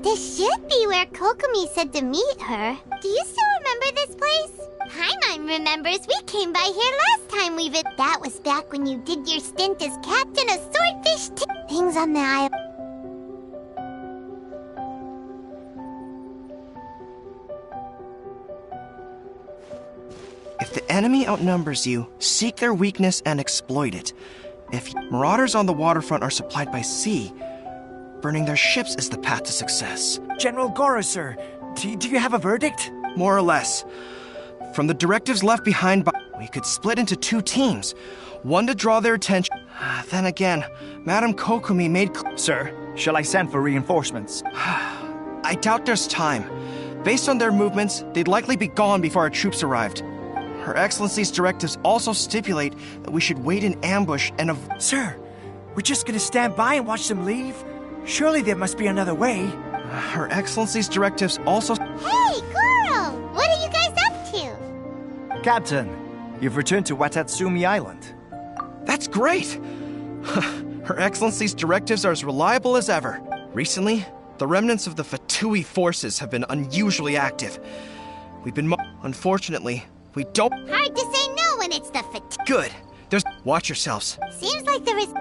This should be where Kokomi said to meet her. Do you still remember this place? Paimon remembers we came by here last time we That was back when you did your stint as captain of swordfish things on the island. If the enemy outnumbers you, seek their weakness and exploit it. If marauders on the waterfront are supplied by sea, burning their ships is the path to success. General Goro, sir, do you have a verdict? More or less. From the directives left behind by... We could split into 2 teams. One to draw their attention. Then again, Madame Kokomi made... Sir, shall I send for reinforcements? I doubt there's time. Based on their movements, they'd likely be gone before our troops arrived. Her Excellency's directives also stipulate that we should wait in ambush and Sir, we're just gonna stand by and watch them leave? Surely there must be another way. Her Excellency's directives also... Hey, Goro! What are you guys up to? Captain, you've returned to Watatsumi Island. That's great! Her Excellency's directives are as reliable as ever. Recently, the remnants of the Fatui forces have been unusually active. We've been... Unfortunately, we don't... Hard to say no when it's the Good. There's... Watch yourselves. Seems like there is...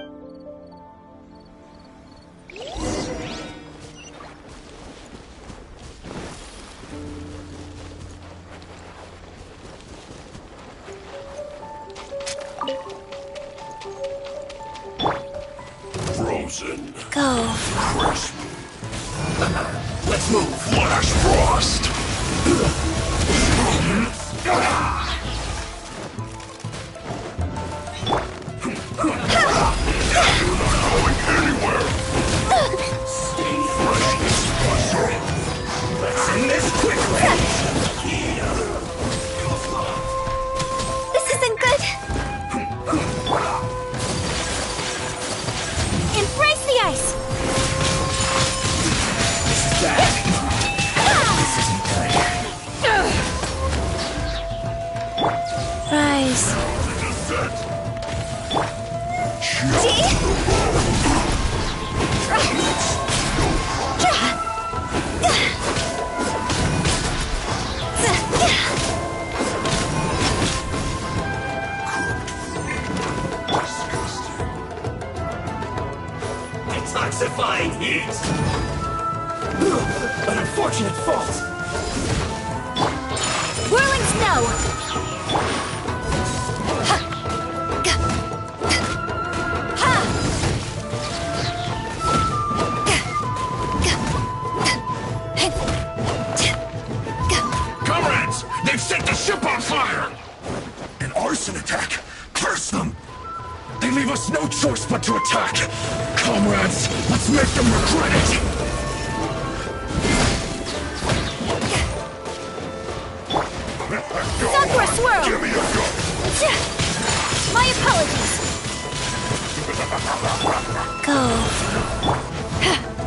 Frozen. Go. Crisp. Let's move. Flash frost. You're not going anywhere. Stay fresh. Let's end this quickly. This isn't good. Embrace the ice. This is bad. This isn't good. Rise. Detoxifying heat. An unfortunate fault. Whirling snow. Comrades, they've set the ship on fire. An arson attack. Curse them. They leave us no choice but to attack. Comrades, let's make them regret it. Sakura swirl. Give me a go. My apologies. Go.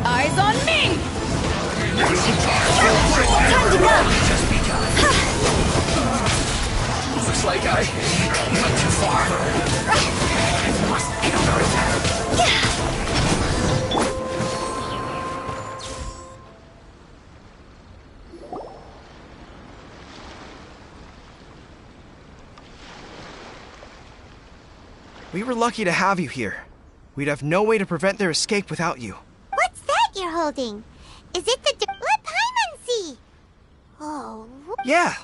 Eyes on me. Time to go. Just begun. Looks like I went too far. I must counterattack. We were lucky to have you here. We'd have no way to prevent their escape without you. What's that you're holding? Is it the... Let Paimon see! Oh... Yeah.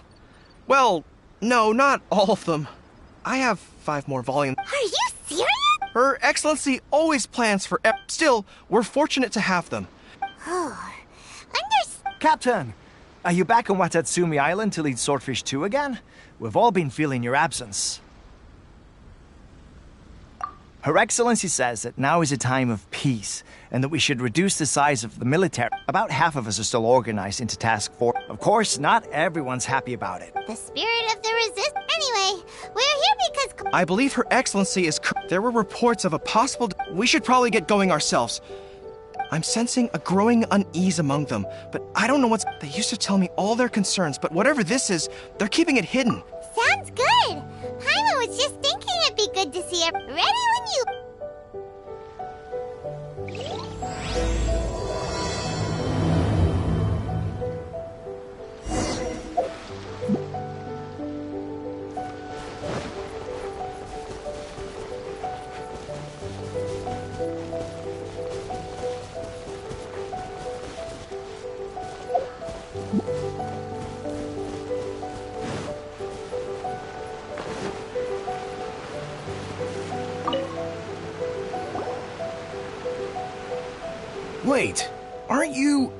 Well, no, not all of them. I have 5 more volumes. Are you serious? Her Excellency always plans for... Still, we're fortunate to have them. Oh... Captain, are you back on Watatsumi Island to lead Swordfish 2 again? We've all been feeling your absence. Her Excellency says that now is a time of peace, and that we should reduce the size of the military. About half of us are still organized into task force. Of course, not everyone's happy about it. The spirit of the resist. Anyway, we're here because... I believe Her Excellency is There were reports of a possible... We should probably get going ourselves. I'm sensing a growing unease among them, but I don't know what's... They used to tell me all their concerns, but whatever this is, they're keeping it hidden. Sounds good. Paimon was just thinking it'd be good to see her. Ready when you... Wait, aren't you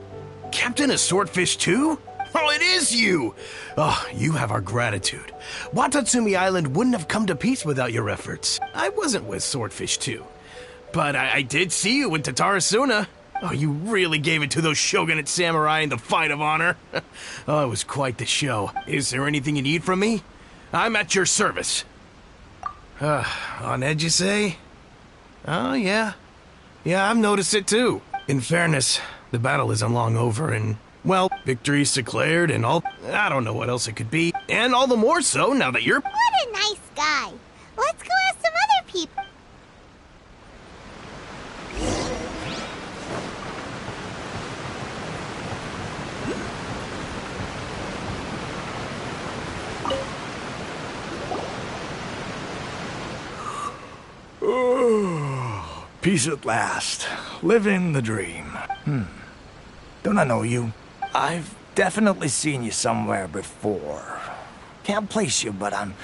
Captain of Swordfish too? Oh, it is you! Oh, you have our gratitude. Watatsumi Island wouldn't have come to peace without your efforts. I wasn't with Swordfish 2, but I did see you with Tatarasuna. Oh, you really gave it to those shogunate samurai in the fight of honor. Oh, it was quite the show. Is there anything you need from me? I'm at your service. On edge, you say? Oh, yeah. Yeah, I've noticed it too. In fairness, the battle isn't long over and, well, victory's declared and all... I don't know what else it could be. And all the more so now that you're... What a nice guy. Let's go ask some other people. Peace at last. Living the dream. Don't I know you? I've definitely seen you somewhere before. Can't place you, but I'm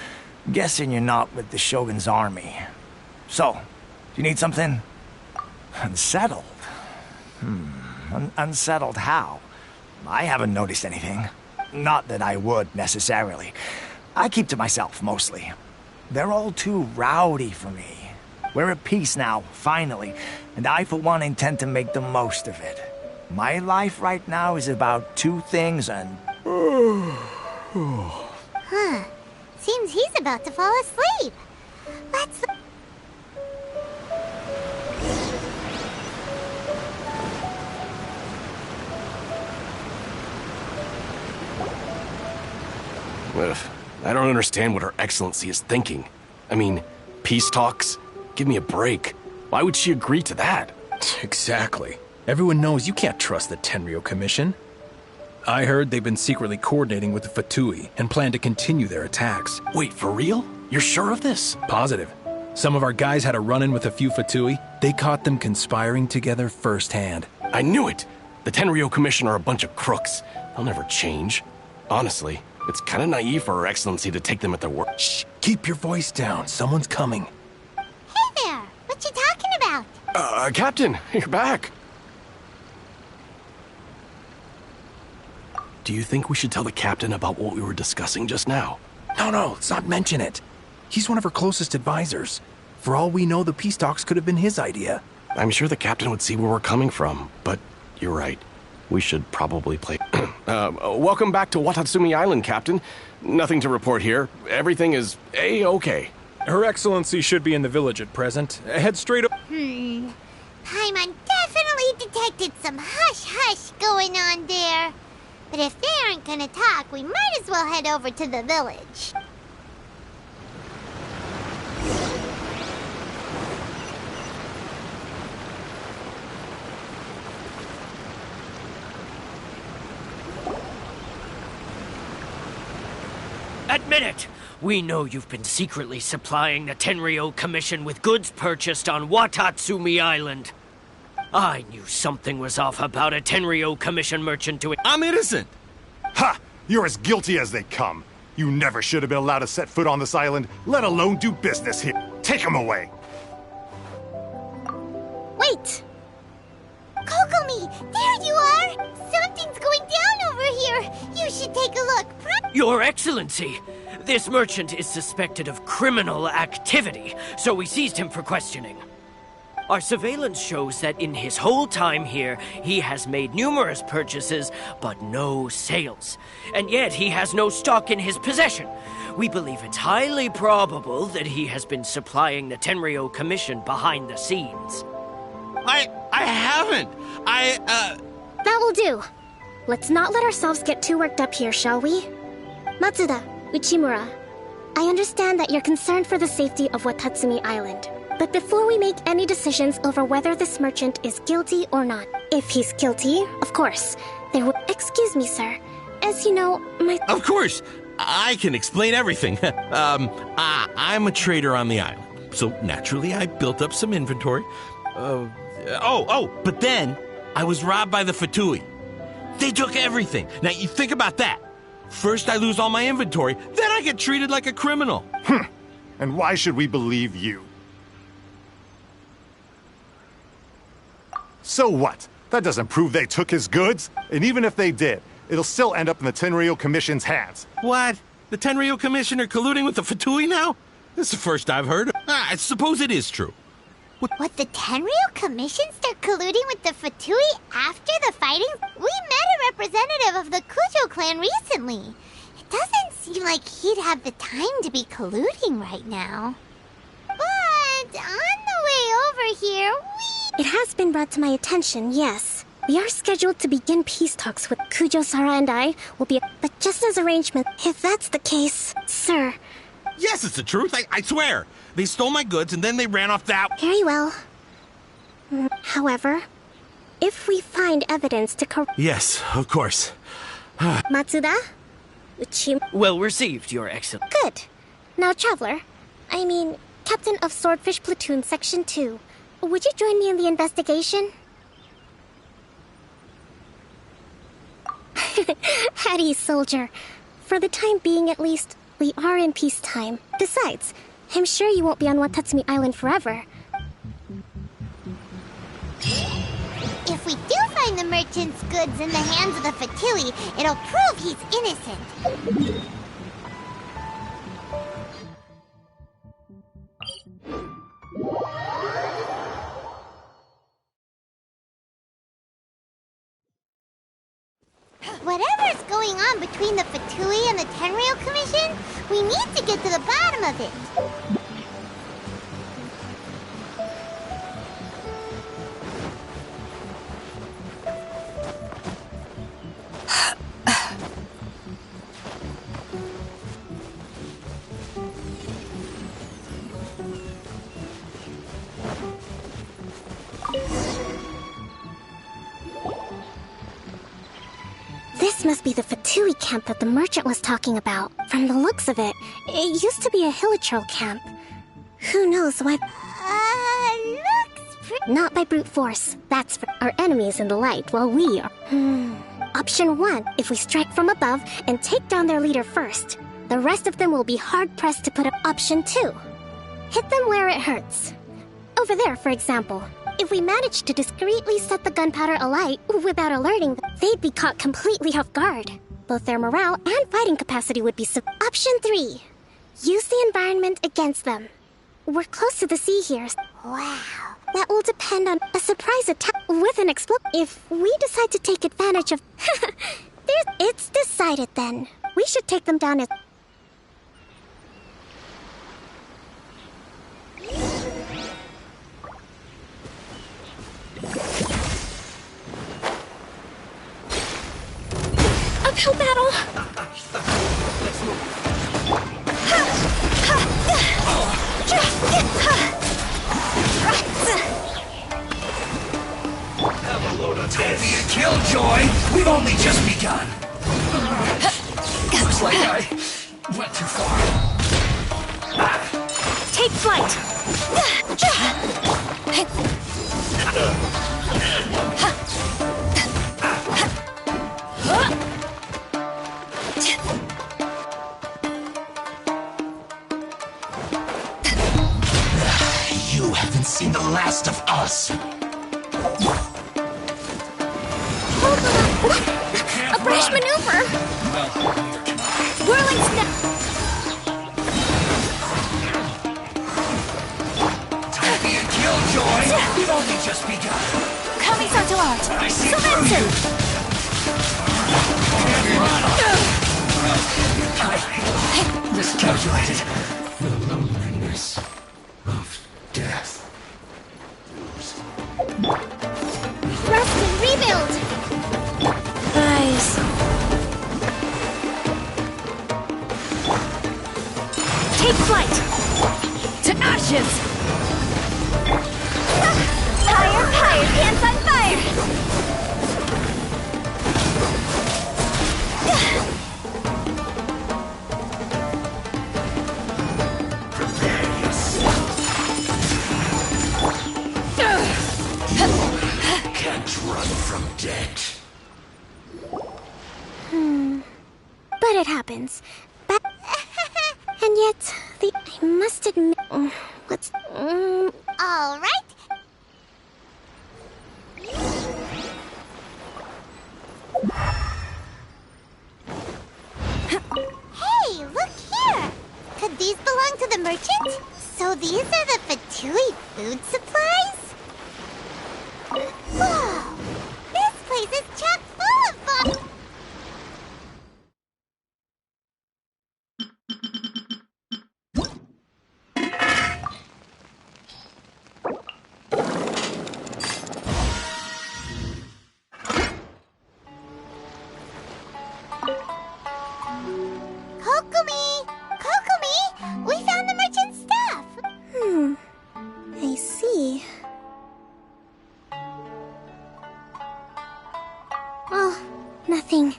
guessing you're not with the Shogun's army. So, do you need something? Unsettled? Unsettled how? I haven't noticed anything. Not that I would, necessarily. I keep to myself, mostly. They're all too rowdy for me. We're at peace now, finally, and I, for one, intend to make the most of it. My life right now is about two things and... Huh. Seems he's about to fall asleep. Let's... I don't understand what Her Excellency is thinking. I mean, peace talks? Give me a break. Why would she agree to that? Exactly. Everyone knows you can't trust the Tenryou Commission. I heard they've been secretly coordinating with the Fatui and plan to continue their attacks. Wait, for real? You're sure of this? Positive. Some of our guys had a run-in with a few Fatui. They caught them conspiring together firsthand. I knew it! The Tenryou Commission are a bunch of crooks. They'll never change. Honestly, it's kind of naive for Her Excellency to take them at their word. Shh! Keep your voice down. Someone's coming. Hey there! What you talking about? Captain, you're back. Do you think we should tell the captain about what we were discussing just now? No, let's not mention it. He's one of our closest advisors. For all we know, the peace talks could have been his idea. I'm sure the captain would see where we're coming from, but you're right. We should probably play... welcome back to Watatsumi Island, Captain. Nothing to report here. Everything is A-okay. Her Excellency should be in the village at present. Head straight up... Paimon definitely detected some hush-hush going on there. But if they aren't gonna talk, we might as well head over to the village. Admit it! We know you've been secretly supplying the Tenryou Commission with goods purchased on Watatsumi Island. I knew something was off about a Tenryou Commission merchant to... I'm innocent! Ha! You're as guilty as they come. You never should have been allowed to set foot on this island, let alone do business here. Take him away! Wait! Kokomi, there you are! Something's going down over here! You should take a look. Your Excellency! This merchant is suspected of criminal activity, so we seized him for questioning. Our surveillance shows that in his whole time here, he has made numerous purchases, but no sales. And yet he has no stock in his possession. We believe it's highly probable that he has been supplying the Tenryo Commission behind the scenes. I haven't. That will do. Let's not let ourselves get too worked up here, shall we? Matsuda, Uchimura, I understand that you're concerned for the safety of Watatsumi Island. But before we make any decisions over whether this merchant is guilty or not, if he's guilty, of course, there will... Excuse me, sir. As you know, Of course! I can explain everything. I'm a trader on the island, so naturally I built up some inventory. But then I was robbed by the Fatui. They took everything. Now, you think about that. First I lose all my inventory, then I get treated like a criminal. And why should we believe you? So what? That doesn't prove they took his goods. And even if they did, it'll still end up in the Tenryo Commission's hands. What? The Tenryo Commission are colluding with the Fatui now? This is the first I've heard of. I suppose it is true. What, the Tenryo Commission start colluding with the Fatui after the fighting? We met a representative of the Kujo clan recently. It doesn't seem like he'd have the time to be colluding right now. But on the way over here, It has been brought to my attention, yes. We are scheduled to begin peace talks with Kujo, Sara, and I will be... But just as arrangement, if that's the case, sir... Yes, it's the truth. I swear. They stole my goods and then they ran off that... Very well. However, if we find evidence to Yes, of course. Matsuda? Well received, Your Excellency. Good. Now, Traveler, Captain of Swordfish Platoon Section 2, would you join me in the investigation? At ease, soldier. For the time being, at least, we are in peacetime. Besides, I'm sure you won't be on Watatsumi Island forever. if we do find the merchant's goods in the hands of the Fatui, it'll prove he's innocent. Whatever's going on between the Fatui and the Tenryo Commission, we need to get to the bottom of it. This must be the Fatui camp that the merchant was talking about. From the looks of it, it used to be a Hilichurl camp. Who knows why... Looks pretty... Not by brute force. That's for our enemies in the light, while we are... Option 1, if we strike from above and take down their leader first. The rest of them will be hard-pressed to put up. Option 2, hit them where it hurts. Over there, for example. If we managed to discreetly set the gunpowder alight without alerting them, they'd be caught completely off guard. Both their morale and fighting capacity would be Option 3, use the environment against them. We're close to the sea here. Wow. That will depend on a surprise attack with an explosion. If we decide to take advantage of... It's decided then. We should take them down as... Uphill battle! Let's move. Have a load of dead. Be a killjoy! We've only just begun. Looks like I went too far. Take flight! You haven't seen the last of us. A brash maneuver! Whirling snap! joy. We've only just begun. Kamisato art. I see Sumetsu. I miscalculated the loneliness of death. Rest and rebuild! Rise. Take flight! To ashes! Fire, fire, pants on fire! Can't run from death. But it happens. And yet, I must admit... What's... All right. Hey, look here! Could these belong to the merchant? So these are the Fatui food supplies? Whoa! This place is chock full of fun! Kokumi! Kokumi! We found the merchant's stuff! I see. Oh, nothing.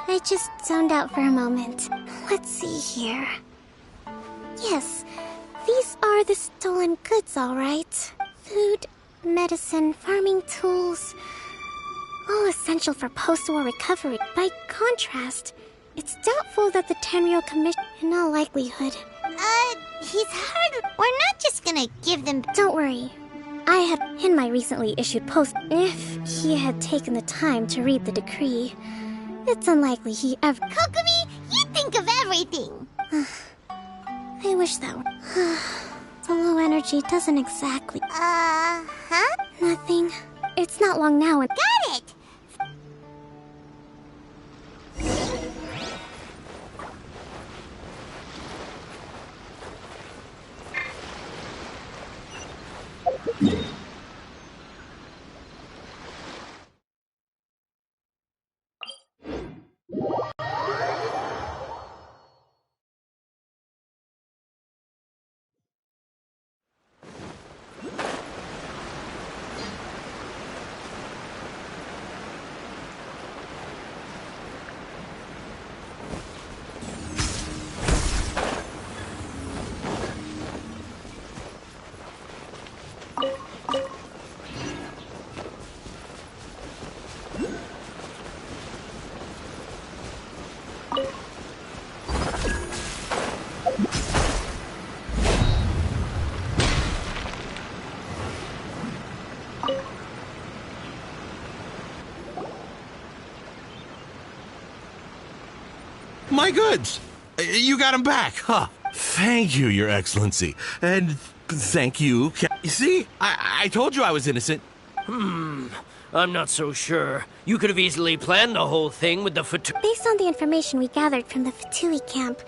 I just zoned out for a moment. Let's see here. Yes, these are the stolen goods, all right. Food, medicine, farming tools. All essential for post-war recovery. By contrast, it's doubtful that the Tenryo Commission, in all likelihood... He's hard. We're not just gonna give them... Don't worry. I had, in my recently issued post, if he had taken the time to read the decree, it's unlikely he ever... Kokumi, you think of everything! I wish that were... The low energy doesn't exactly... Huh? Nothing. It's not long now and... Got it! My goods! You got them back, huh? Thank you, Your Excellency. And thank you. You see, I told you I was innocent. I'm not so sure. You could have easily planned the whole thing with the Based on the information we gathered from the Fatui camp,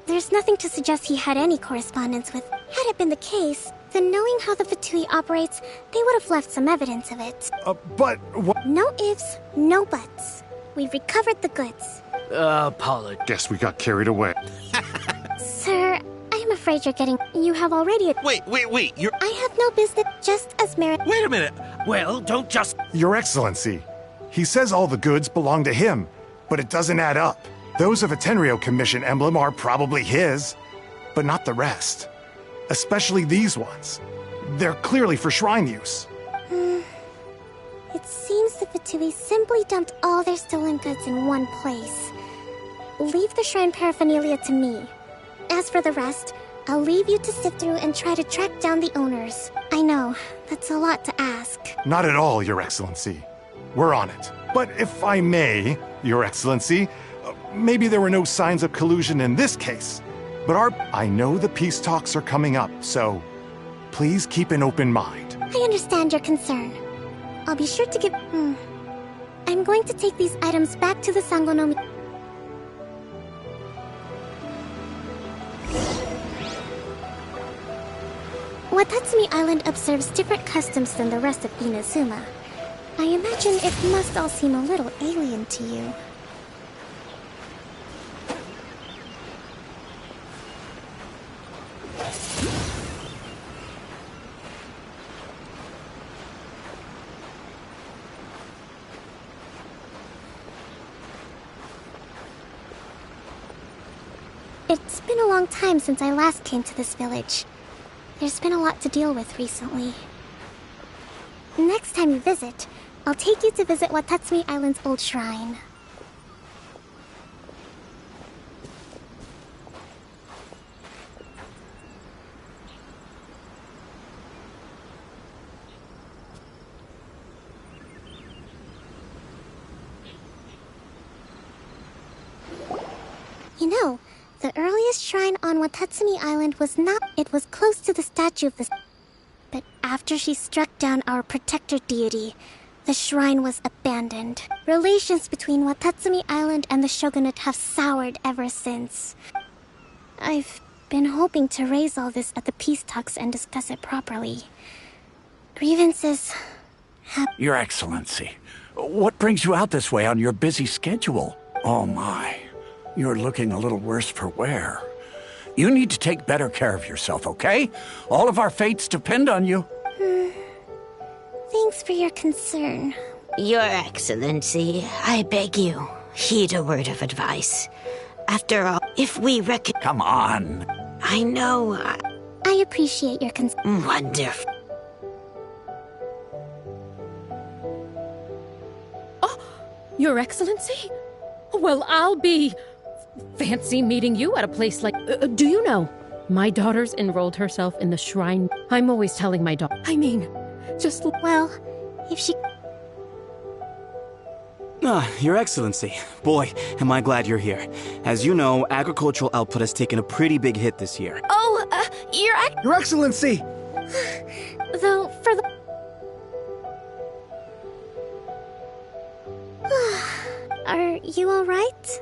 there's nothing to suggest he had any correspondence with. Had it been the case, then knowing how the Fatui operates, they would have left some evidence of it. But what? No ifs, no buts. We've recovered the goods. Apologies. Guess we got carried away. Sir, I'm afraid you're getting... You have already... Wait, you're... I have no business, just as merit... Wait a minute. Well, don't just... Your Excellency, he says all the goods belong to him, but it doesn't add up. Those of a Tenryo Commission emblem are probably his, but not the rest. Especially these ones. They're clearly for shrine use. It seems the Fatui simply dumped all their stolen goods in one place. Leave the shrine paraphernalia to me. As for the rest, I'll leave you to sift through and try to track down the owners. I know, that's a lot to ask. Not at all, Your Excellency. We're on it. But if I may, Your Excellency, maybe there were no signs of collusion in this case. But I know the peace talks are coming up, so please keep an open mind. I understand your concern. I'll be sure to give... I'm going to take these items back to the Sangonomi... Watatsumi Island observes different customs than the rest of Inazuma. I imagine it must all seem a little alien to you. It's been a long time since I last came to this village. There's been a lot to deal with recently. Next time you visit, I'll take you to visit Watatsumi Island's old shrine. You know, the earliest shrine on Watatsumi Island was not... It was close to the statue of the... But after she struck down our protector deity, the shrine was abandoned. Relations between Watatsumi Island and the shogunate have soured ever since. I've been hoping to raise all this at the peace talks and discuss it properly. Grievances have... Your Excellency, what brings you out this way on your busy schedule? Oh my, you're looking a little worse for wear. You need to take better care of yourself, okay? All of our fates depend on you. Thanks for your concern. Your Excellency, I beg you, heed a word of advice. After all, if we Come on. I know. I appreciate your concern. Wonderful. Oh, Your Excellency? Well, I'll be... fancy meeting you at a place like... do you know? My daughter's enrolled herself in the shrine. I'm always telling my daughter... I mean, just... Well, if she... Your Excellency. Boy, am I glad you're here. As you know, agricultural output has taken a pretty big hit this year. Oh, Your Excellency! Though, for the... Are you alright?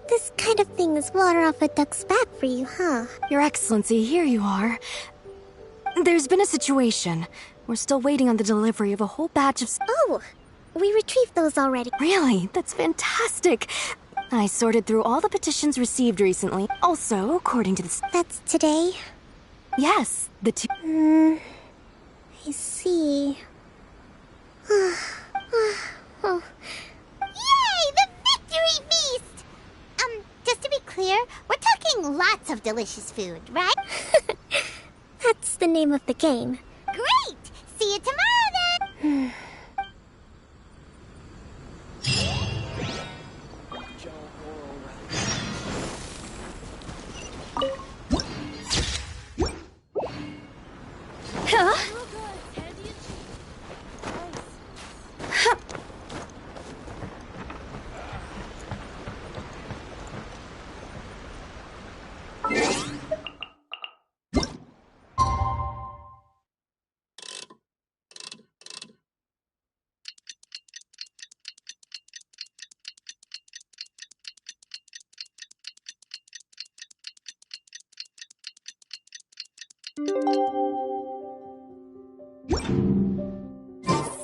This kind of thing is water off a duck's back for you, huh? Your Excellency, here you are. There's been a situation. We're still waiting on the delivery of a whole batch of... Oh! We retrieved those already. Really? That's fantastic! I sorted through all the petitions received recently. Also, according to the... That's today? Yes, the I see. Oh. Yay! The victory feast! Just to be clear, we're talking lots of delicious food, right? That's the name of the game. Great! See you tomorrow then! Huh?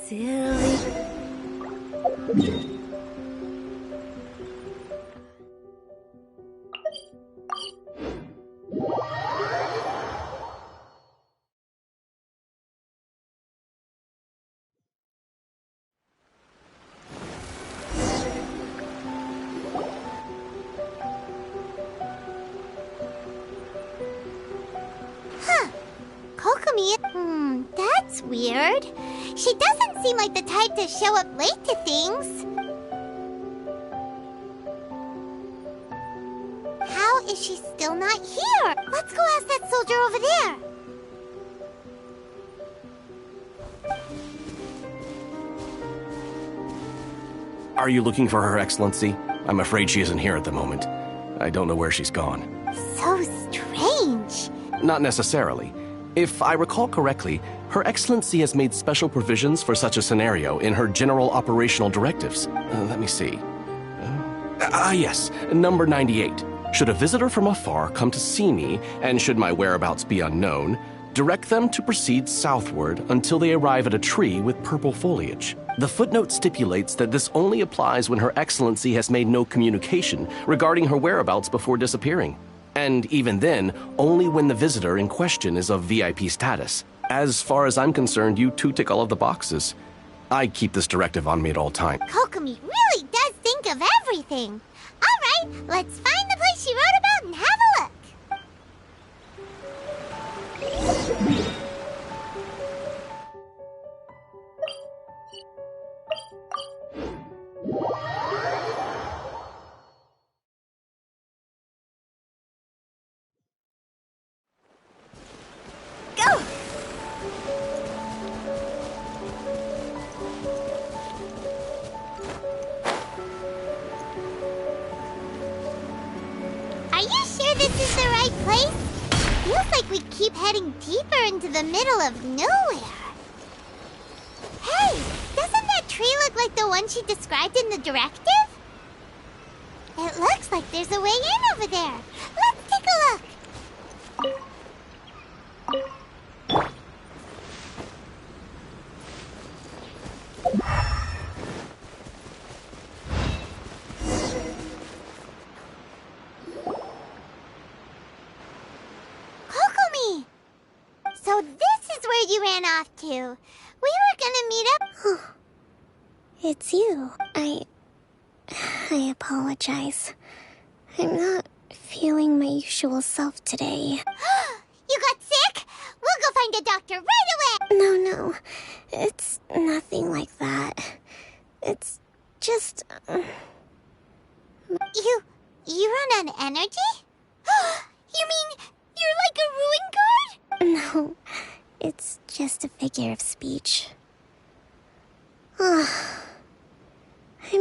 silly... Kokomi, that's weird. She doesn't seem like the type to show up late to things. How is she still not here? Let's go ask that soldier over there. Are you looking for Her Excellency? I'm afraid she isn't here at the moment. I don't know where she's gone. So strange. Not necessarily. If I recall correctly, Her Excellency has made special provisions for such a scenario in her General Operational Directives. Let me see. Yes, number 98. Should a visitor from afar come to see me, and should my whereabouts be unknown, direct them to proceed southward until they arrive at a tree with purple foliage. The footnote stipulates that this only applies when Her Excellency has made no communication regarding her whereabouts before disappearing. And even then, only when the visitor in question is of VIP status. As far as I'm concerned, you two tick all of the boxes. I keep this directive on me at all times. Kokomi really does think of everything. All right, let's find the place she wrote about and have a look. Go! Are you sure this is the right place? Feels like we keep heading deeper into the middle of nowhere. Hey, doesn't that tree look like the one she described in the directive? It looks like there's a way in over there. Let's take a look. Kokomi! So this is where you ran off to. We were gonna meet up. It's you. I apologize. I'm not feeling my usual self today. You got sick? We'll go find a doctor right away! No. It's nothing like that. It's just... You run on energy? You mean you're like a ruin guard? No, it's just a figure of speech. I'm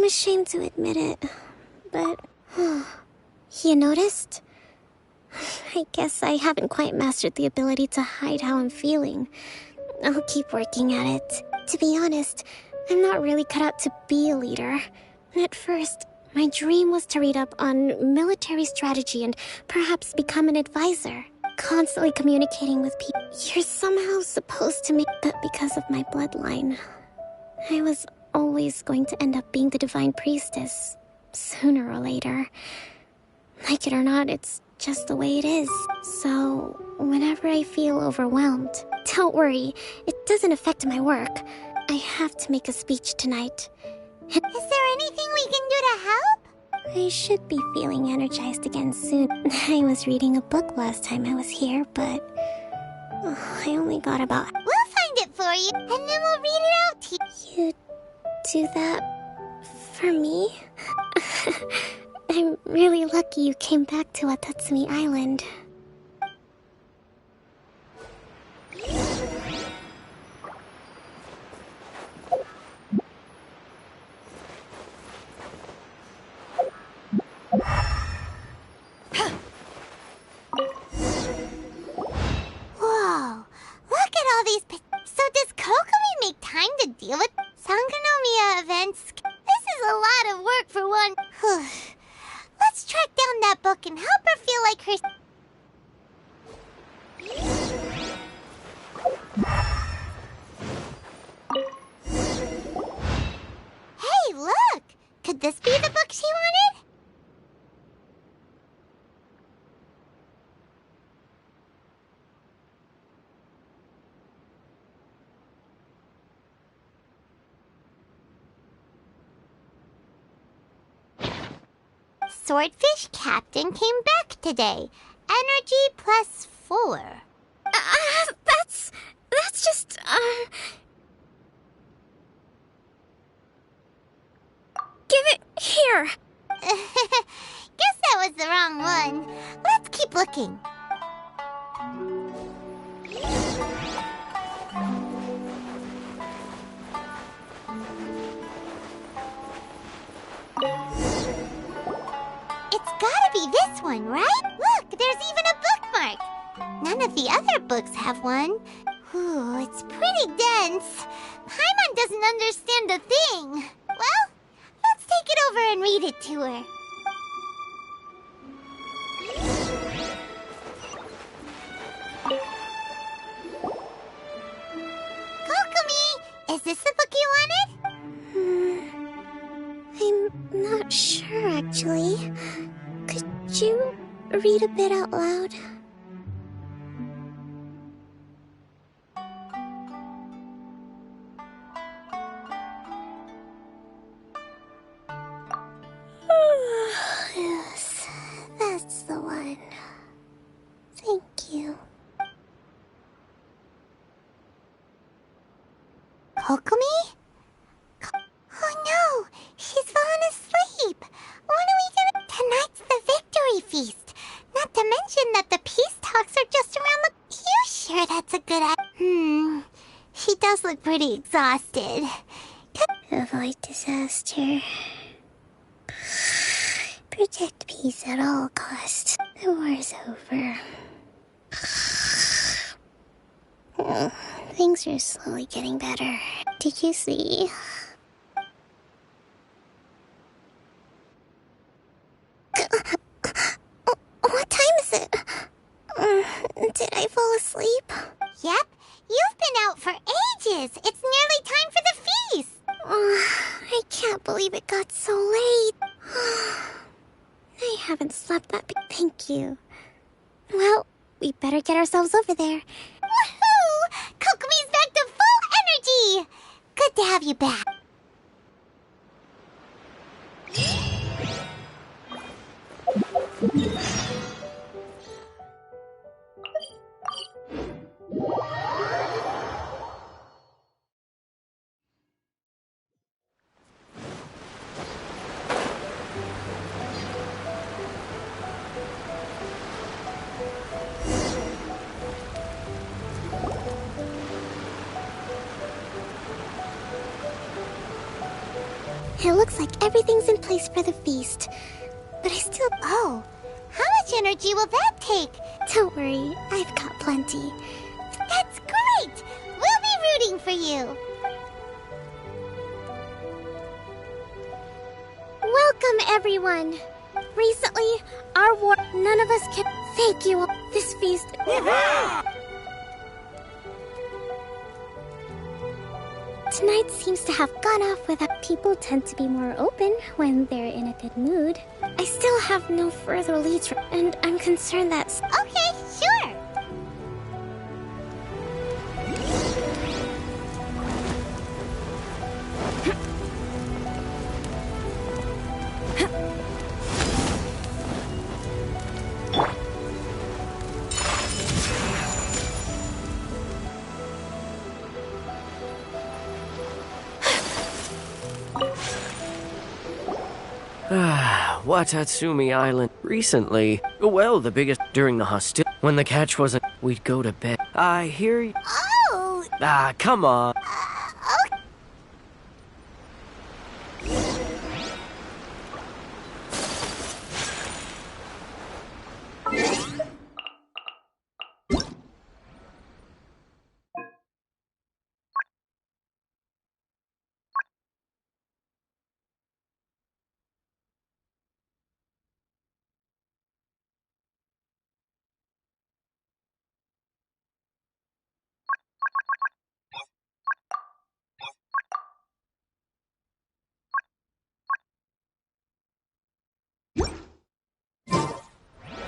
ashamed to admit it, but... You noticed? I guess I haven't quite mastered the ability to hide how I'm feeling. I'll keep working at it. To be honest, I'm not really cut out to be a leader. At first, my dream was to read up on military strategy and perhaps become an advisor. Constantly communicating with people. You're somehow supposed to make... But because of my bloodline, I was always going to end up being the divine priestess. Sooner or later. Like it or not, it's just the way it is. So, whenever I feel overwhelmed, don't worry, it doesn't affect my work. I have to make a speech tonight. Is there anything we can do to help? I should be feeling energized again soon. I was reading a book last time I was here, but... I only got about... We'll find it for you, and then we'll read it out to you. You do that for me? I'm really lucky you came back to Watatsumi Island. Whoa, look at all these So does Kokomi make time to deal with Sangonomiya events? This is a lot of work for one. Let's track down that book and help her feel like her... Hey, look! Could this be the book she wanted? Swordfish Captain came back today. Energy +4. That's just, Give it here! Guess that was the wrong one. Let's keep looking. It's gotta be this one, right? Look, there's even a bookmark. None of have one. Ooh, it's pretty dense. Paimon doesn't understand a thing. Well, let's take it over and read it to her. Kokomi, is this the book you wanted? I'm not sure, actually. Could you read a bit out loud? Yes, that's the one. Thank you. Kokomi? Oh no, she's fallen asleep. What are we gonna... Tonight's the victory feast. Not to mention that the peace talks are just around the... You sure that's a good idea? She does look pretty exhausted. Avoid disaster. Protect peace at all costs. The war's over. Things are slowly getting better. Did you see? What time is it? Did I fall asleep? Yep, you've been out for ages. It's nearly time for the feast. I can't believe it got so late. I haven't slept that Thank you. Well, we better get ourselves over there. Woohoo! Kokomi's back to full energy! Good to have you back. It looks like everything's in place for the feast. But I still... Oh, how much energy will that take? Don't worry, I've got plenty. That's great! We'll be rooting for you. Welcome, everyone. Recently, our war... None of us can... Thank you all. This feast... Tonight seems to have gone off without... People tend to be more open when they're in a good mood. I still have no further leads, and I'm concerned that... Okay, sure. Watatsumi Island. Recently, well, the biggest during the hostility. When the catch wasn't, we'd go to bed. I hear you. Oh! Come on.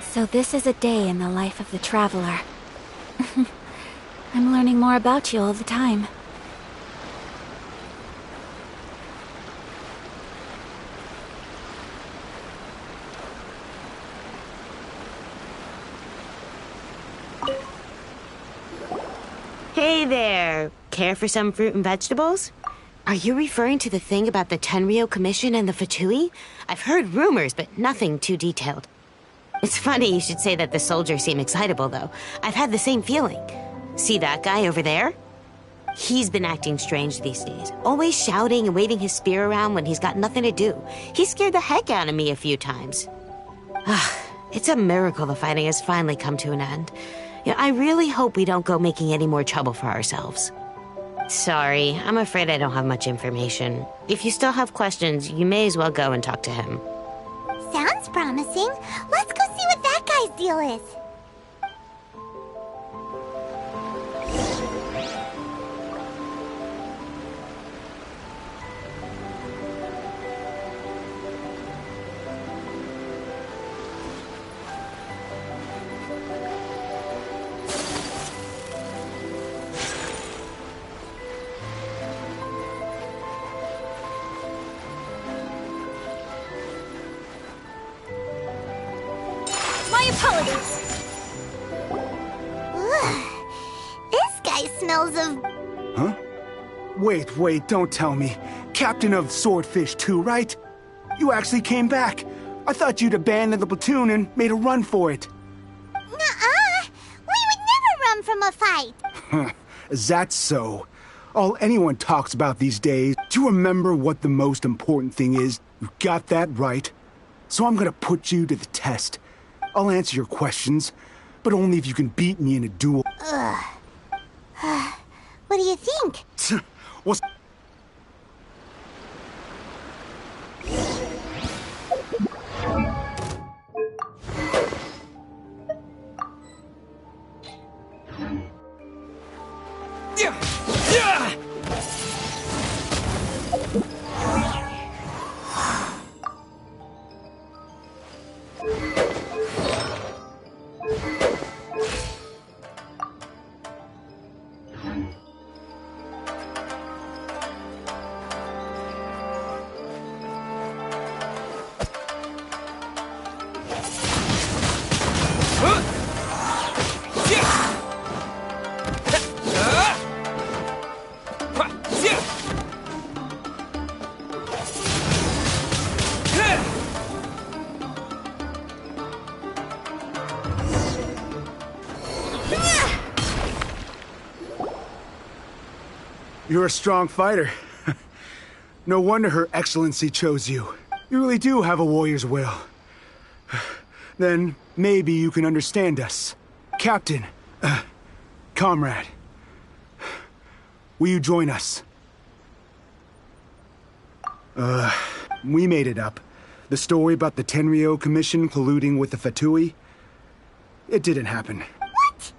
So this is a day in the life of the traveler. I'm learning more about you all the time. Hey there! Care for some fruit and vegetables? Are you referring to the thing about the Tenryo Commission and the Fatui? I've heard rumors, but nothing too detailed. It's funny you should say that the soldiers seem excitable, though. I've had the same feeling. See that guy over there? He's been acting strange these days. Always shouting and waving his spear around when he's got nothing to do. He scared the heck out of me a few times. It's a miracle the fighting has finally come to an end. Yeah, I really hope we don't go making any more trouble for ourselves. Sorry, I'm afraid I don't have much information. If you still have questions, you may as well go and talk to him. Sounds promising. Let's go see what that guy's deal is. Apologies. This guy smells of... Huh? Wait, don't tell me. Captain of Swordfish 2, right? You actually came back. I thought you'd abandoned the platoon and made a run for it. Nuh-uh. We would never run from a fight. Is that so? All anyone talks about these days. Do you remember what the most important thing is? You got that right. So I'm gonna put you to the test. I'll answer your questions, but only if you can beat me in a duel. Ugh. What do you think? What's... You're a strong fighter. No wonder Her Excellency chose you. You really do have a warrior's will. Then maybe you can understand us. Captain, comrade, will you join us? We made it up. The story about the Tenryou Commission colluding with the Fatui, it didn't happen. What?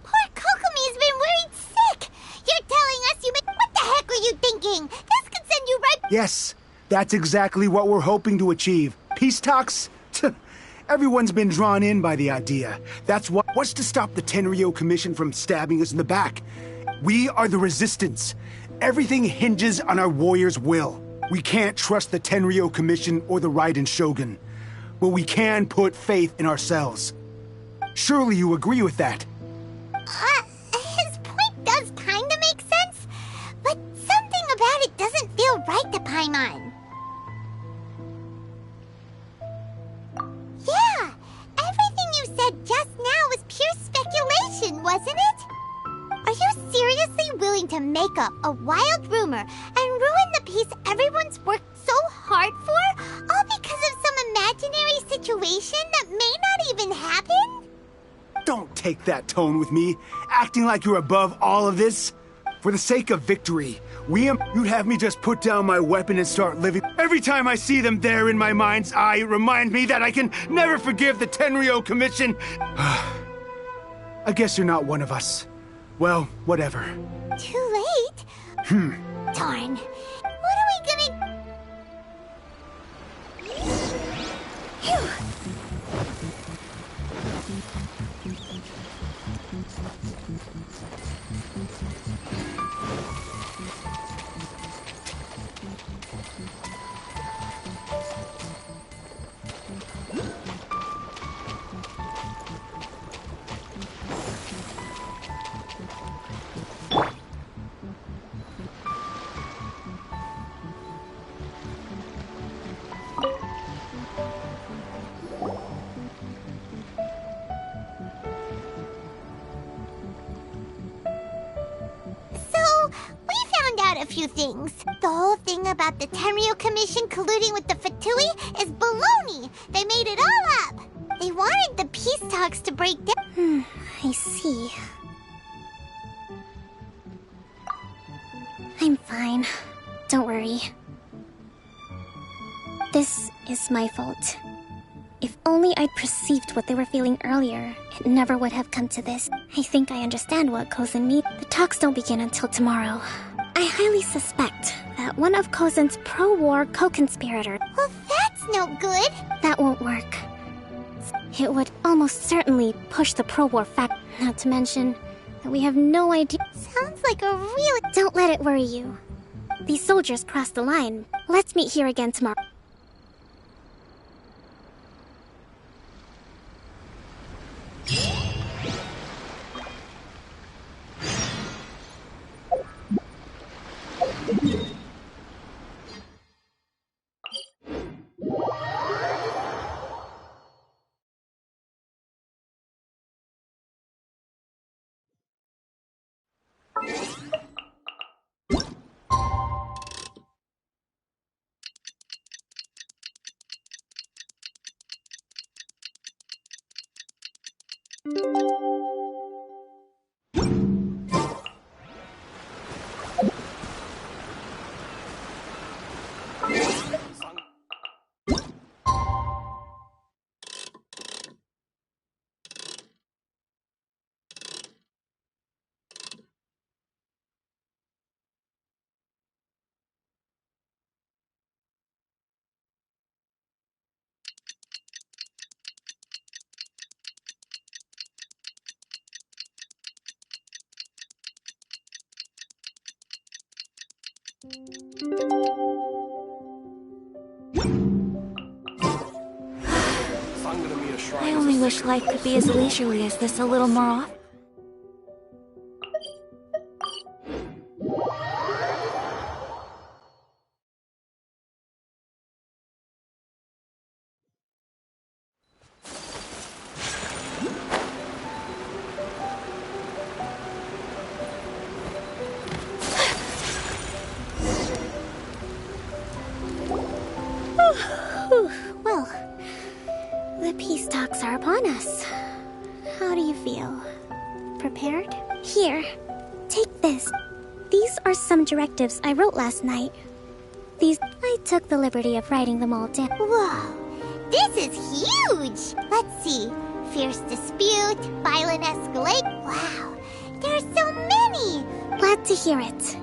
Poor Kokomi's been worried sick. You're telling us you made... What the heck were you thinking? This could send you right... Yes, that's exactly what we're hoping to achieve. Peace talks? Everyone's been drawn in by the idea. That's what's to stop the Tenryou Commission from stabbing us in the back. We are the resistance. Everything hinges on our warrior's will. We can't trust the Tenryou Commission or the Raiden Shogun, but we can put faith in ourselves. Surely you agree with that? His point does kinda make sense, but something about it doesn't feel right to Paimon. Yeah, everything you said just now was pure speculation, wasn't it? Are you seriously willing to make up a wild rumor and ruin the peace everyone's worked so hard for, all because of some imaginary situation that may not even happen? Don't take that tone with me, acting like you're above all of this. For the sake of victory, you'd have me just put down my weapon and start living. Every time I see them there in my mind's eye, it reminds me that I can never forgive the Tenryou Commission. I guess you're not one of us. Well, whatever. Too late? Darn. What are we gonna... Phew. A few things. The whole thing about the Tenryou Commission colluding with the Fatui is baloney. They made it all up. They wanted the peace talks to break down. I see. I'm fine. Don't worry. This is my fault. If only I'd perceived what they were feeling earlier, it never would have come to this. I think I understand what Kozen means. The talks don't begin until tomorrow. I highly suspect that one of Kozen's pro-war co-conspirators... Well, that's no good. That won't work. It would almost certainly push the pro-war fact. Not to mention that we have no idea... Sounds like a really... Don't let it worry you. These soldiers crossed the line. Let's meet here again tomorrow. I only wish life could be as leisurely as this a little more often. Well, the peace talks are upon us. How do you feel? Prepared? Here, take this. These are some directives I wrote last night. I took the liberty of writing them all down. Whoa, this is huge! Let's see. Fierce dispute, violent escalate. Wow, there are so many! Glad to hear it.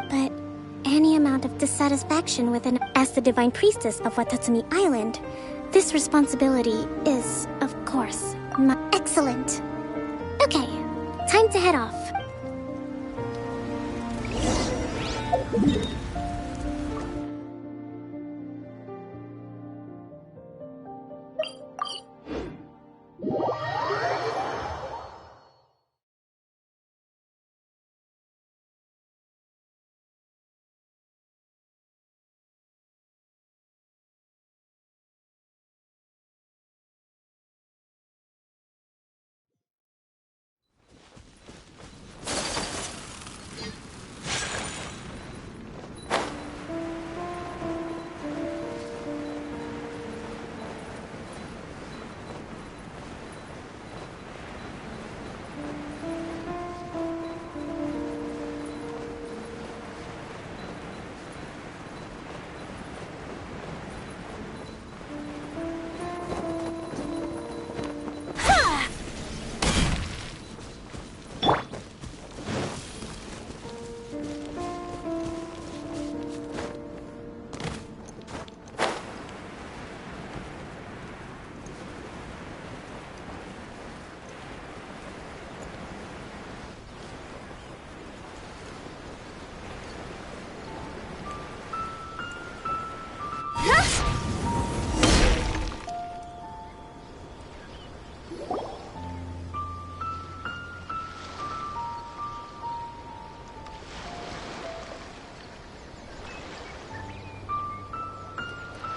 But any amount of dissatisfaction within... As the Divine Priestess of Watatsumi Island, this responsibility is, of course, excellent. Okay, time to head off.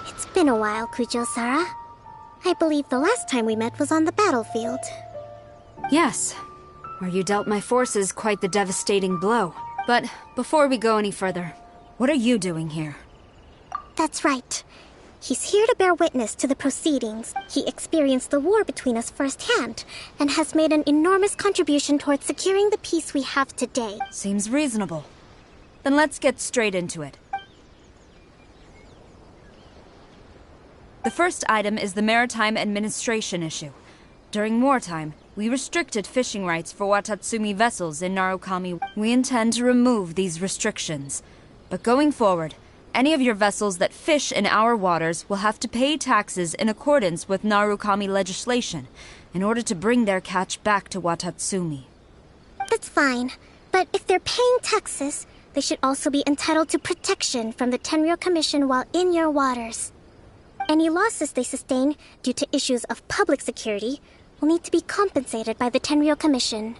It's been a while, Kujo-Sara. I believe the last time we met was on the battlefield. Yes, where you dealt my forces quite the devastating blow. But before we go any further, what are you doing here? That's right. He's here to bear witness to the proceedings. He experienced the war between us firsthand, and has made an enormous contribution towards securing the peace we have today. Seems reasonable. Then let's get straight into it. The first item is the Maritime Administration issue. During wartime, we restricted fishing rights for Watatsumi vessels in Narukami. We intend to remove these restrictions. But going forward, any of your vessels that fish in our waters will have to pay taxes in accordance with Narukami legislation in order to bring their catch back to Watatsumi. That's fine, but if they're paying taxes, they should also be entitled to protection from the Tenryou Commission while in your waters. Any losses they sustain due to issues of public security will need to be compensated by the Tenryou Commission.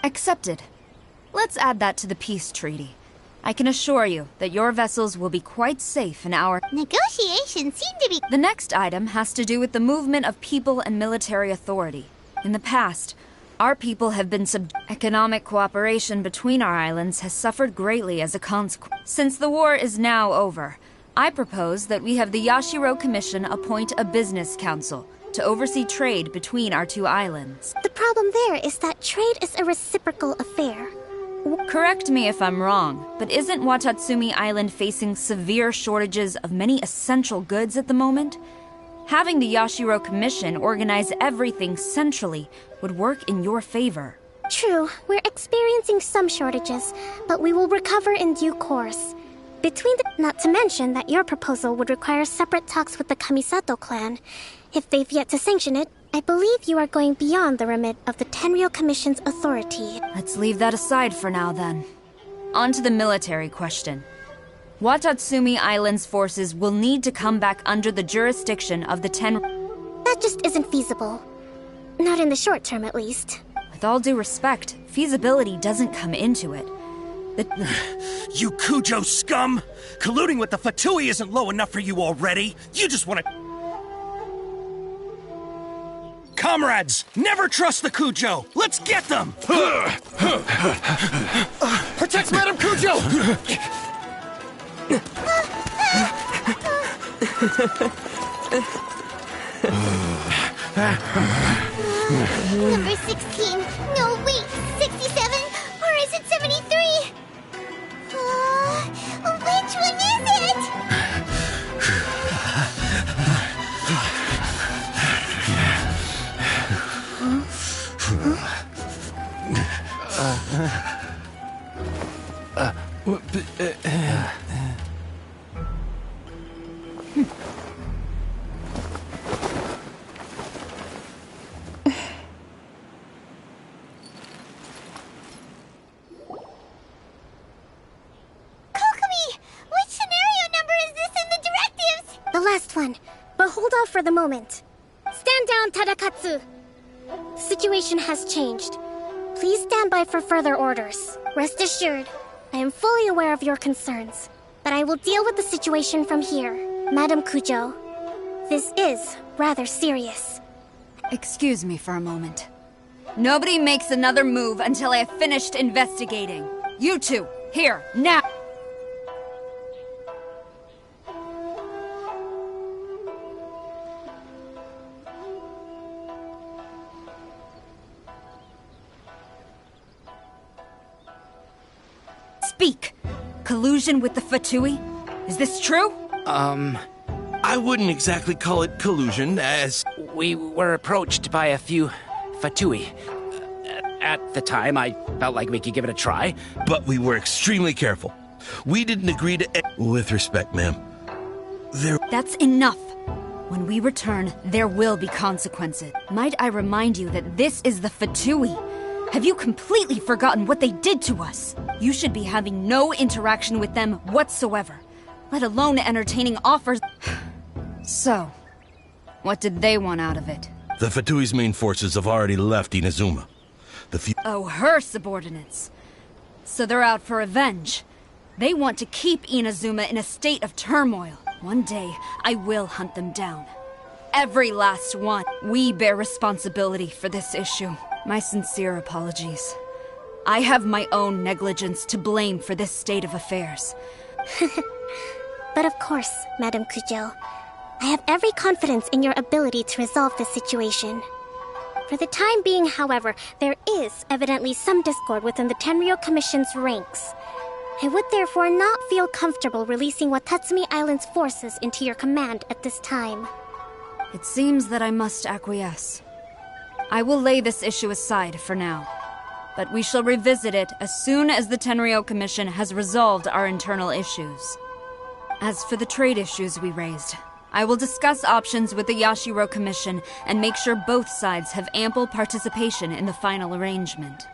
Accepted. Let's add that to the peace treaty. I can assure you that your vessels will be quite safe in our... Negotiations seem to be... The next item has to do with the movement of people and military authority. In the past, our people have been Economic cooperation between our islands has suffered greatly as a consequence. Since the war is now over, I propose that we have the Yashiro Commission appoint a business council to oversee trade between our two islands. The problem there is that trade is a reciprocal affair. Correct me if I'm wrong, but isn't Watatsumi Island facing severe shortages of many essential goods at the moment? Having the Yashiro Commission organize everything centrally would work in your favor. True, we're experiencing some shortages, but we will recover in due course. Not to mention that your proposal would require separate talks with the Kamisato clan. If they've yet to sanction it, I believe you are going beyond the remit of the Tenryou Commission's authority. Let's leave that aside for now, then. On to the military question. Watatsumi Island's forces will need to come back under the jurisdiction of the That just isn't feasible. Not in the short term, at least. With all due respect, feasibility doesn't come into it. You Kujo scum! Colluding with the Fatui isn't low enough for you already. You just want to... Comrades, never trust the Kujo! Let's get them! Protect Madame Kujo! Number 16. No, wait. 67? Or is it 73? Which one is it? But hold off for the moment. Stand down, Tadakatsu! The situation has changed. Please stand by for further orders. Rest assured, I am fully aware of your concerns, but I will deal with the situation from here. Madam Kujo, this is rather serious. Excuse me for a moment. Nobody makes another move until I have finished investigating. You two, here, now! Speak! Collusion with the Fatui? Is this true? I wouldn't exactly call it collusion, as... We were approached by a few Fatui. At the time, I felt like we could give it a try. But we were extremely careful. We didn't agree to... With respect, ma'am. That's enough. When we return, there will be consequences. Might I remind you that this is the Fatui? Have you completely forgotten what they did to us? You should be having no interaction with them whatsoever, let alone entertaining offers. So, what did they want out of it? The Fatui's main forces have already left Inazuma. Her subordinates. So they're out for revenge. They want to keep Inazuma in a state of turmoil. One day, I will hunt them down. Every last one. We bear responsibility for this issue. My sincere apologies. I have my own negligence to blame for this state of affairs. But of course, Madam Kujo, I have every confidence in your ability to resolve this situation. For the time being, however, there is evidently some discord within the Tenryou Commission's ranks. I would therefore not feel comfortable releasing Watatsumi Island's forces into your command at this time. It seems that I must acquiesce. I will lay this issue aside for now, but we shall revisit it as soon as the Tenryou Commission has resolved our internal issues. As for the trade issues we raised, I will discuss options with the Yashiro Commission and make sure both sides have ample participation in the final arrangement.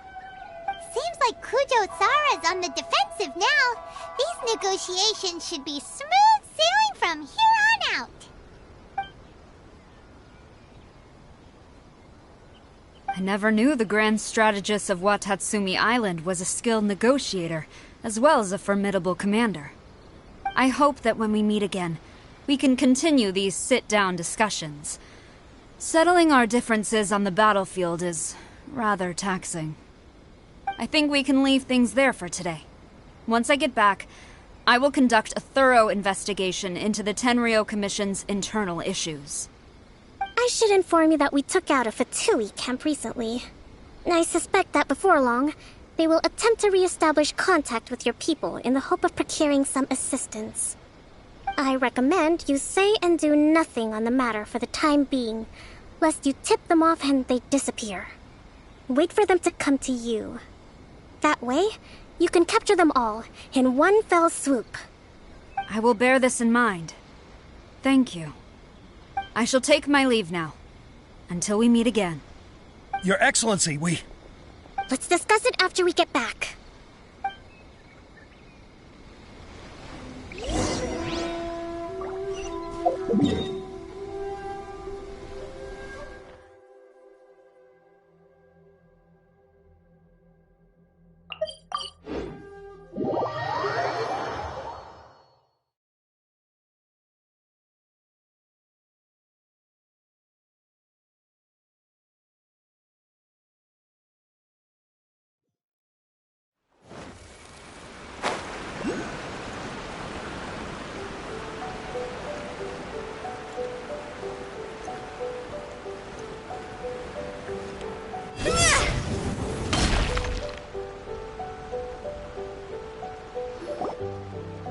Seems like Kujo-sara's on the defensive now. These negotiations should be smooth sailing from here on out. I never knew the Grand Strategist of Watatsumi Island was a skilled negotiator, as well as a formidable commander. I hope that when we meet again, we can continue these sit-down discussions. Settling our differences on the battlefield is rather taxing. I think we can leave things there for today. Once I get back, I will conduct a thorough investigation into the Tenryou Commission's internal issues. I should inform you that we took out a Fatui camp recently. I suspect that before long, they will attempt to re-establish contact with your people in the hope of procuring some assistance. I recommend you say and do nothing on the matter for the time being, lest you tip them off and they disappear. Wait for them to come to you. That way, you can capture them all in one fell swoop. I will bear this in mind. Thank you. I shall take my leave now. Until we meet again. Your Excellency, Let's discuss it after we get back.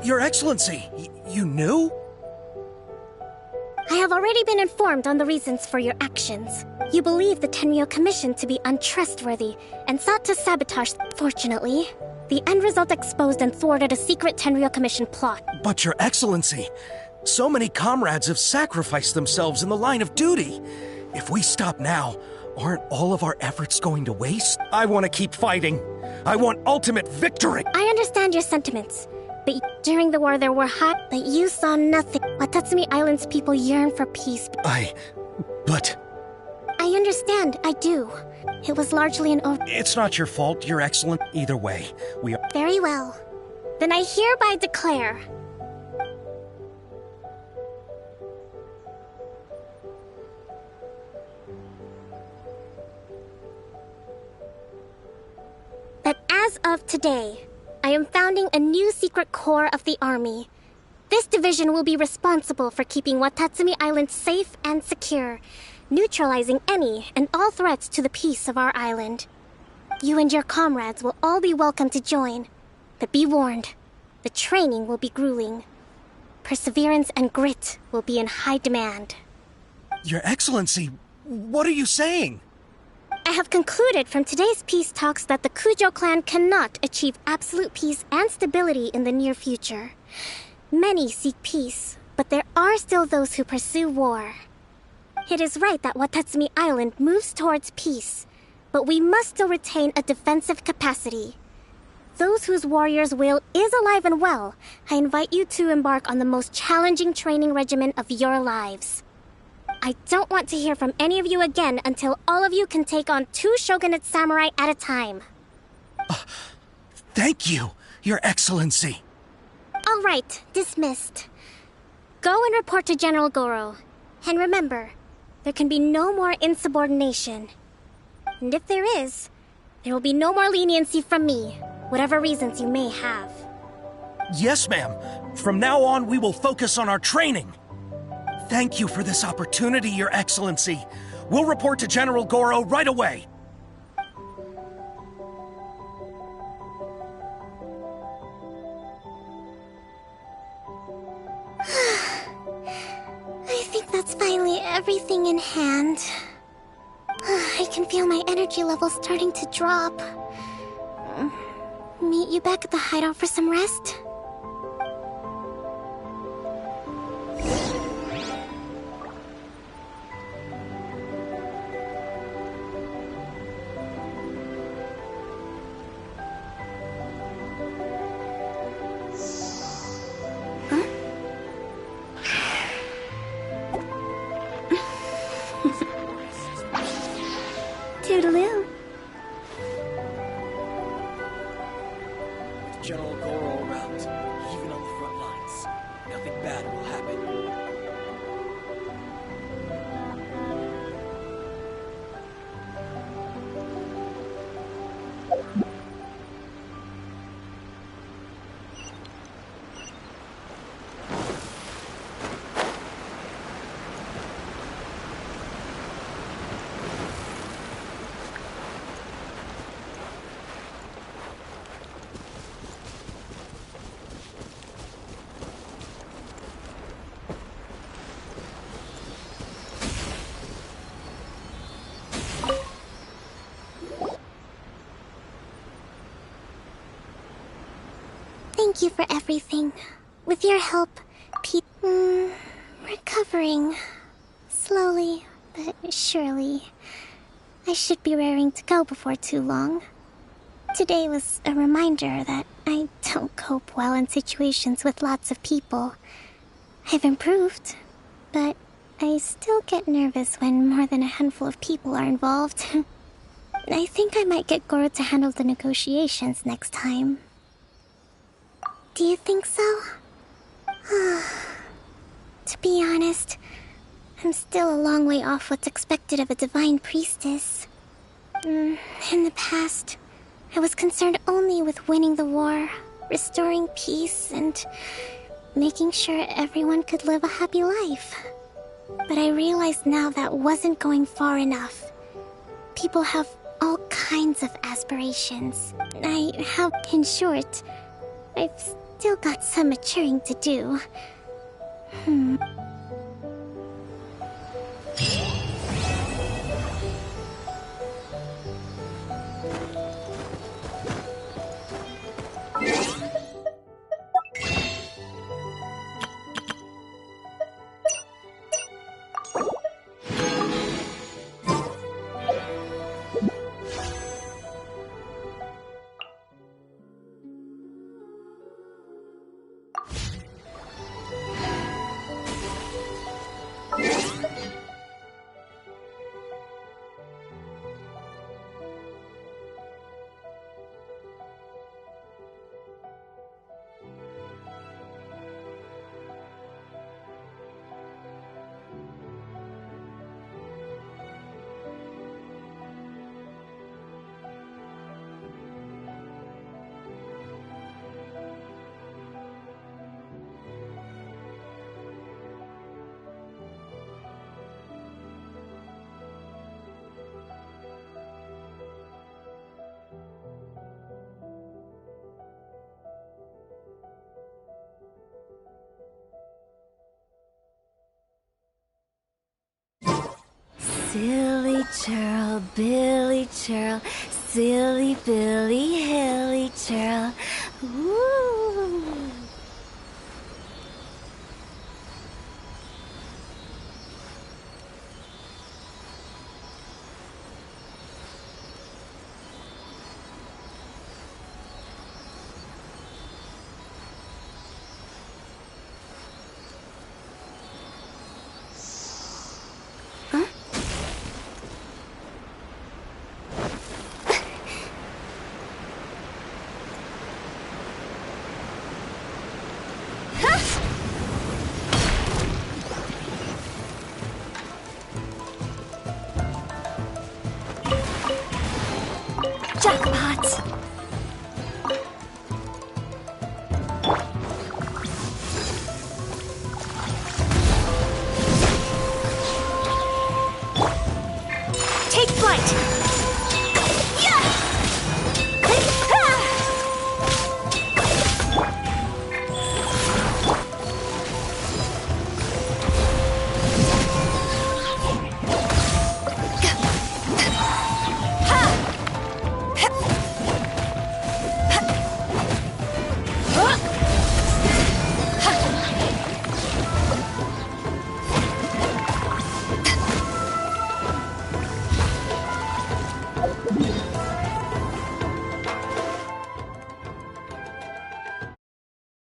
Your Excellency, you knew? I have already been informed on the reasons for your actions. You believe the Tenryou Commission to be untrustworthy and sought to sabotage. Fortunately, the end result exposed and thwarted a secret Tenryou Commission plot. But Your Excellency, so many comrades have sacrificed themselves in the line of duty. If we stop now, aren't all of our efforts going to waste? I want to keep fighting. I want ultimate victory. I understand your sentiments. But during the war there were but you saw nothing. Watatsumi Island's people yearn for peace. But... I understand, I do. It was largely an It's not your fault, Your Excellent. Either way, we are... Very well. Then I hereby declare... that as of today, I am founding a new secret corps of the army. This division will be responsible for keeping Watatsumi Island safe and secure, neutralizing any and all threats to the peace of our island. You and your comrades will all be welcome to join, but be warned, the training will be grueling. Perseverance and grit will be in high demand. Your Excellency, what are you saying? I have concluded from today's peace talks that the Kujo clan cannot achieve absolute peace and stability in the near future. Many seek peace, but there are still those who pursue war. It is right that Watatsumi Island moves towards peace, but we must still retain a defensive capacity. Those whose warrior's will is alive and well, I invite you to embark on the most challenging training regimen of your lives. I don't want to hear from any of you again until all of you can take on 2 shogunate samurai at a time. Thank you, Your Excellency. All right, dismissed. Go and report to General Goro. And remember, there can be no more insubordination. And if there is, there will be no more leniency from me, whatever reasons you may have. Yes, ma'am. From now on, we will focus on our training. Thank you for this opportunity, Your Excellency. We'll report to General Goro right away. I think that's finally everything in hand. I can feel my energy levels starting to drop. Meet you back at the hideout for some rest? Toodaloo. General Goro around, even on the front lines. Nothing bad will happen. Thank you for everything. With your help, recovering. Slowly, but surely. I should be raring to go before too long. Today was a reminder that I don't cope well in situations with lots of people. I've improved, but I still get nervous when more than a handful of people are involved. I think I might get Goro to handle the negotiations next time. Do you think so? To be honest, I'm still a long way off what's expected of a divine priestess. In the past, I was concerned only with winning the war, restoring peace, and making sure everyone could live a happy life. But I realize now that wasn't going far enough. People have all kinds of aspirations. In short, I've still got some maturing to do. Silly churl, Billy churl, silly Billy, hilly churl. Ooh.